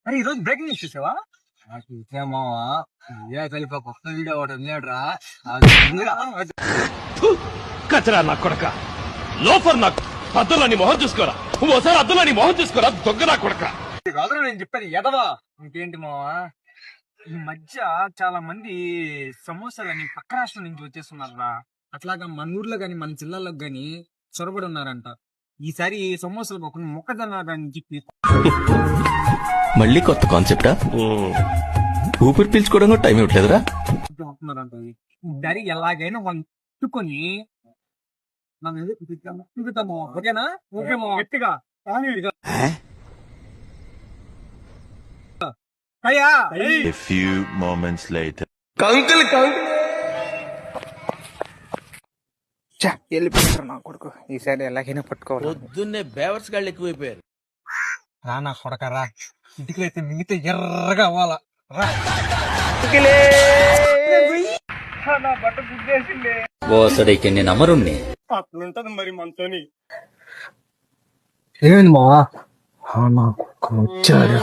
అరే ఈ రోజు బ్రేకింగ్ న్యూస్ చూసావా? చూసామావా? ఏ కలిపి కొత్త వీడియో ఒకటి ఉన్నాడురా. కచరా నా కొడక, లోఫర్ నాకు అద్దులో నీ మొహం చూసుకోరా, ఓసారి అద్దులో నీ మొహం చూసుకోరా, దొంగ నా కొడక. కాదురా నేను చెప్పాను ఎదవా. ఇంకేంటి మావా, ఈ మధ్య చాలా మంది సమోసాలని పక్క రాష్ట్రం నుంచి వచ్చేస్తున్నారా. అట్లాగా మన ఊర్లో గాని మన జిల్లాలో గాని చొరబడి ఉన్నారంట. ఈసారి సమోసాలు ఒక మొక్కజొన్న అని చెప్పి మళ్ళీ కొత్త కాన్సెప్టా? ఊపిరి పీల్చుకోవడం కూడా టైం ఇవ్వట్లేదురా. వస్తున్నారంట. దారి ఎలాగైనా వాళ్ళు చుట్టుకొని మనం చూపిద్దాము. ఓకేనా? ఓకే మా గట్టిగా అయ్యా. A few moments later. వెళ్ళిపోయారు నా కొడుకు. ఈసారి ఎలాగైనా పట్టుకోవాలి. పొద్దున్నే బేవర్స్ గాళ్ళు ఎక్కువైపోయారు. రా నా కొడక రా, ఇంటికి అయితే మిగతా ఎర్రగా అవ్వాలా. రా నా బట్ట గుద్దేసింది. ఓసడికి నేను అమరుణ్ణి. అట్లుంటది మరి మనతోని. ఏమైంది మావా? నా కొడుకు వచ్చాడు.